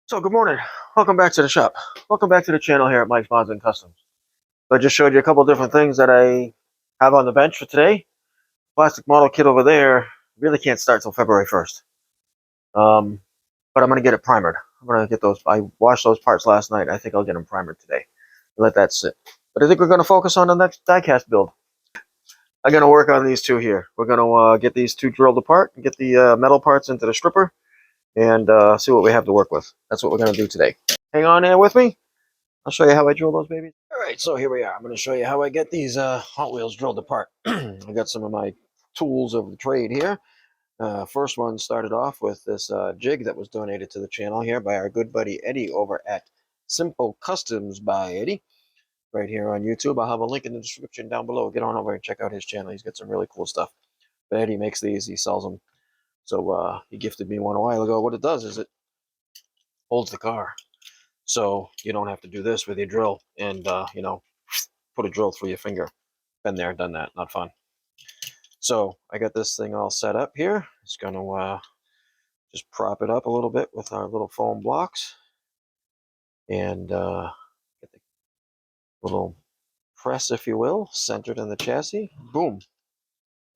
So good morning. Welcome back to the shop. Welcome back to the channel here at Mike's Mods and Customs. So I just showed you a couple of different things that I have on the bench for today. Plastic model kit over there really can't start till February 1st. But I'm going to get it primered. I'm going to get those. I washed those parts last night. I think I'll get them primered today. Let that sit. But I think we're going to focus on the next diecast build. I'm going to work on these two here. We're going to get these two drilled apart and get the metal parts into the stripper and see what we have to work with. That's what we're going to do today. Hang on there with me. I'll show you how I drill those babies. All right, so here we are. I'm going to show you how I get these Hot Wheels drilled apart. I got some of my tools of the trade here. First one started off with this jig that was donated to the channel here by our good buddy Eddie over at Simple Customs by Eddie, right here on YouTube. I'll have a link in the description down below. Get on over and check out his channel. He's got some really cool stuff. But Eddie makes these. He sells them. So he gifted me one a while ago. What it does is it holds the car. So you don't have to do this with your drill and, put a drill through your finger. Been there, done that, not fun. So I got this thing all set up here. It's going to just prop it up a little bit with our little foam blocks. And get the little press, if you will, centered in the chassis. Boom.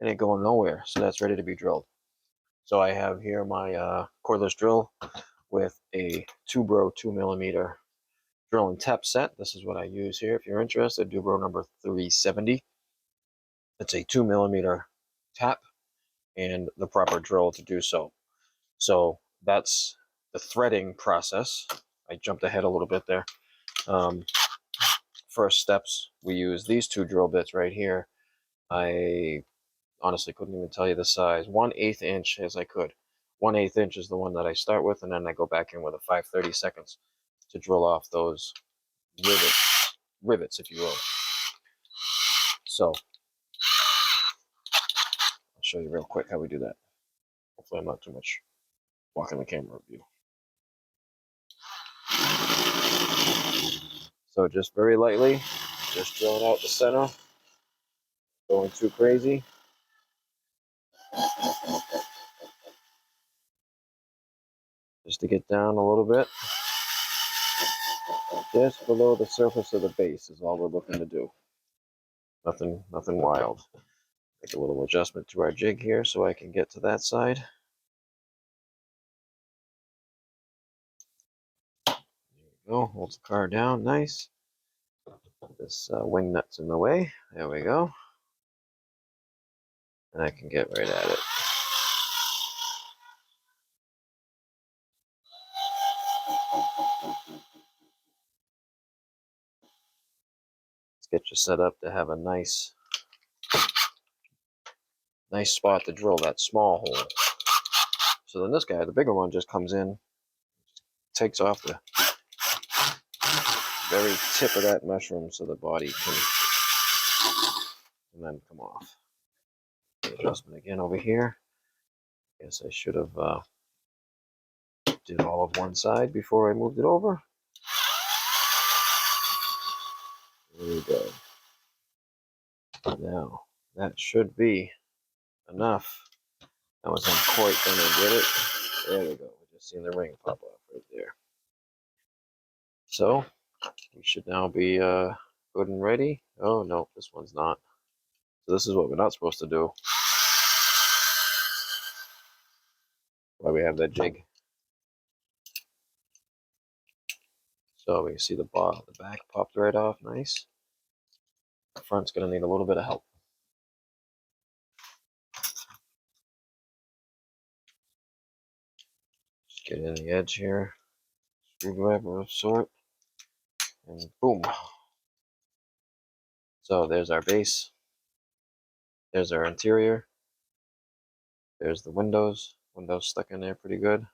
It ain't going nowhere. So that's ready to be drilled. So I have here my cordless drill with a Tubro 2mm drill and tap set. This is what I use here. If you're interested, Tubro number 370. It's a 2mm tap and the proper drill to do so. So that's the threading process. I jumped ahead a little bit there. First steps, we use these two drill bits right here. I honestly couldn't even tell you the size. 1/8 inch as I could. 1/8 inch is the one that I start with, and then I go back in with a 5/32 to drill off those rivets, if you will. So I'll show you real quick how we do that. Hopefully I'm not too much blocking the camera view. So just very lightly, just drilling out the center, going too crazy. Just to get down a little bit. Just below the surface of the base is all we're looking to do. Nothing wild. Make a little adjustment to our jig here so I can get to that side. There we go. Holds the car down nice. This wing nut's in the way. There we go. And I can get right at it. Let's get you set up to have a nice spot to drill that small hole. So then this guy, the bigger one, just comes in, takes off the very tip of that mushroom so the body can and then come off. The adjustment again over here. Guess I should have did all of one side before I moved it over. There we go. Now that should be enough. I wasn't quite gonna get it. There we go. We just seen the ring pop off right there. So we should now be good and ready. Oh no, this one's not. So this is what we're not supposed to do. Why we have that jig. So we can see the back popped right off, nice. The front's gonna need a little bit of help. Just get in the edge here, screwdriver of sort, and boom. So there's our base. There's our interior. There's the windows. Windows stuck in there pretty good.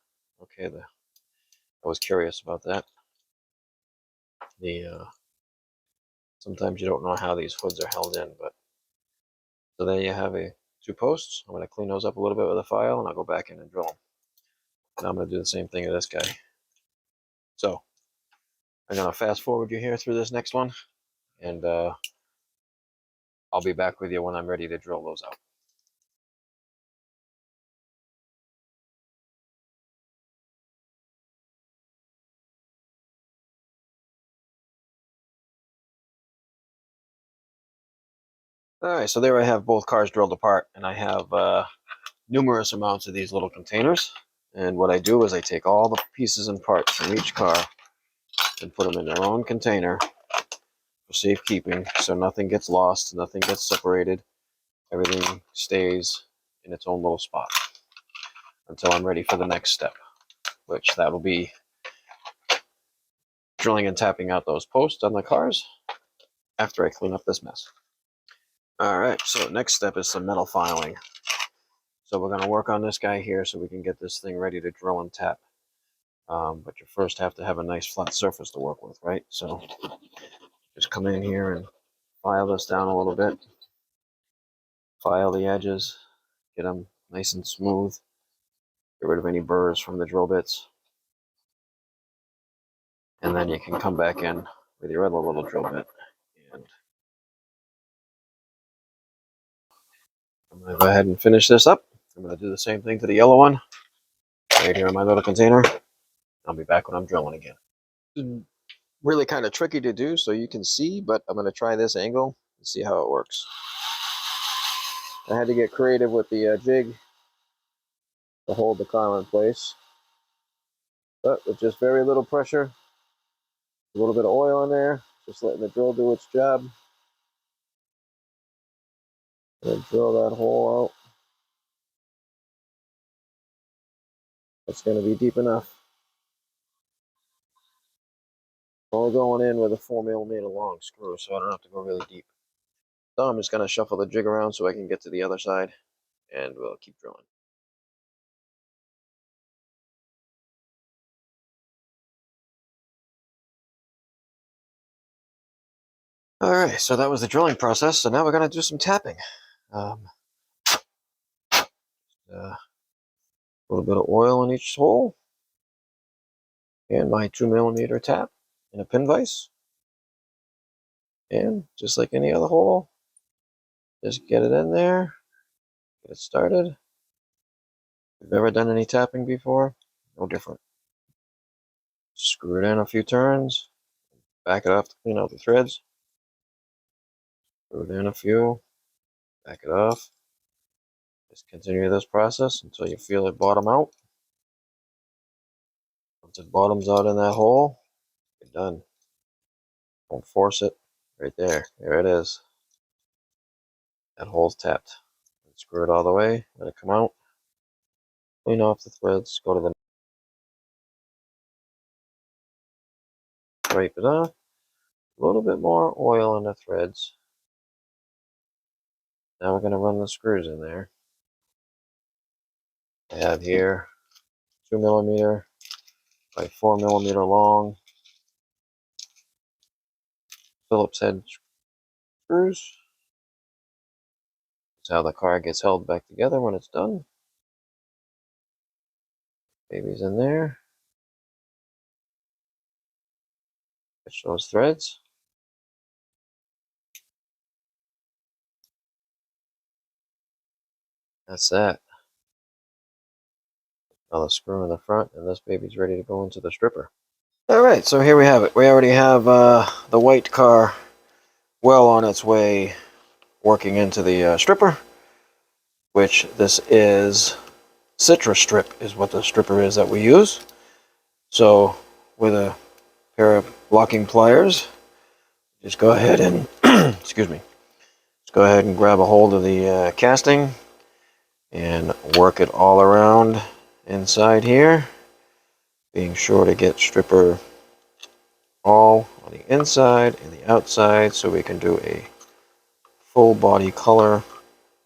Okay, I was curious about that. Sometimes you don't know how these hoods are held in, but so there you have two posts. I'm going to clean those up a little bit with a file, and I'll go back in and drill them. Now I'm going to do the same thing to this guy. So I'm going to fast forward you here through this next one, and I'll be back with you when I'm ready to drill those out. Alright, so there I have both cars drilled apart, and I have numerous amounts of these little containers. And what I do is I take all the pieces and parts from each car and put them in their own container for safekeeping, so nothing gets lost, nothing gets separated, everything stays in its own little spot until I'm ready for the next step, which that will be drilling and tapping out those posts on the cars after I clean up this mess. Alright, so next step is some metal filing. So we're going to work on this guy here so we can get this thing ready to drill and tap. But you first have to have a nice flat surface to work with, right? So just come in here and file this down a little bit. File the edges, get them nice and smooth. Get rid of any burrs from the drill bits. And then you can come back in with your other little drill bit. And I'm going to go ahead and finish this up. I'm going to do the same thing to the yellow one right here in my little container. I'll be back when I'm drilling again. Really kind of tricky to do so you can see, but I'm going to try this angle and see how it works. I had to get creative with the jig to hold the car in place, but with just very little pressure, a little bit of oil in there, just letting the drill do its job, and drill that hole out. It's going to be deep enough. All going in with a 4mm long screw, so I don't have to go really deep. So I'm just going to shuffle the jig around so I can get to the other side, and we'll keep drilling. Alright, so that was the drilling process, so now we're going to do some tapping. A little bit of oil in each hole, and my 2mm tap in a pin vise. And just like any other hole, just get it in there, get it started. If you've never done any tapping before, no different. Screw it in a few turns, back it off to clean out the threads. Screw it in a few, back it off. Just continue this process until you feel it bottom out. Once it bottoms out in that hole, you're done. Don't force it. Right there. There it is. That hole's tapped. Screw it all the way, let it come out. Clean off the threads, go to the scrape it off. A little bit more oil on the threads. Now we're going to run the screws in there. I have here 2mm by 4mm long Phillips head screws. That's how the car gets held back together when it's done. Baby's in there. Catch those threads. That's that. Another screw in the front, and this baby's ready to go into the stripper. Alright, so here we have it. We already have the white car well on its way working into the stripper, which this is citrus strip is what the stripper is that we use. So with a pair of locking pliers, just go ahead and excuse me, just go ahead and grab a hold of the casting and work it all around inside here, being sure to get stripper all on the inside and the outside so we can do a full body color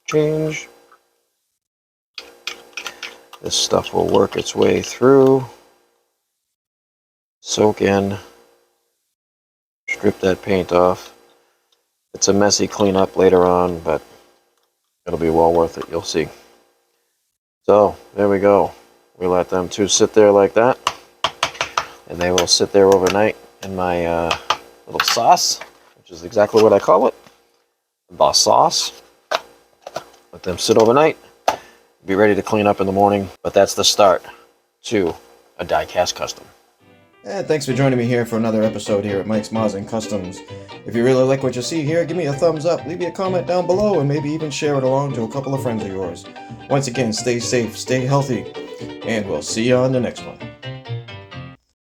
change. This stuff will work its way through, soak in, strip that paint off. It's a messy cleanup later on, but it'll be well worth it, you'll see. So there we go. We let them two sit there like that, and they will sit there overnight in my little sauce, which is exactly what I call it, the sauce. Let them sit overnight, be ready to clean up in the morning, but that's the start to a die-cast custom. And thanks for joining me here for another episode here at Mike's Mods and Customs. If you really like what you see here, give me a thumbs up, leave me a comment down below, and maybe even share it along to a couple of friends of yours. Once again, stay safe, stay healthy, and we'll see you on the next one.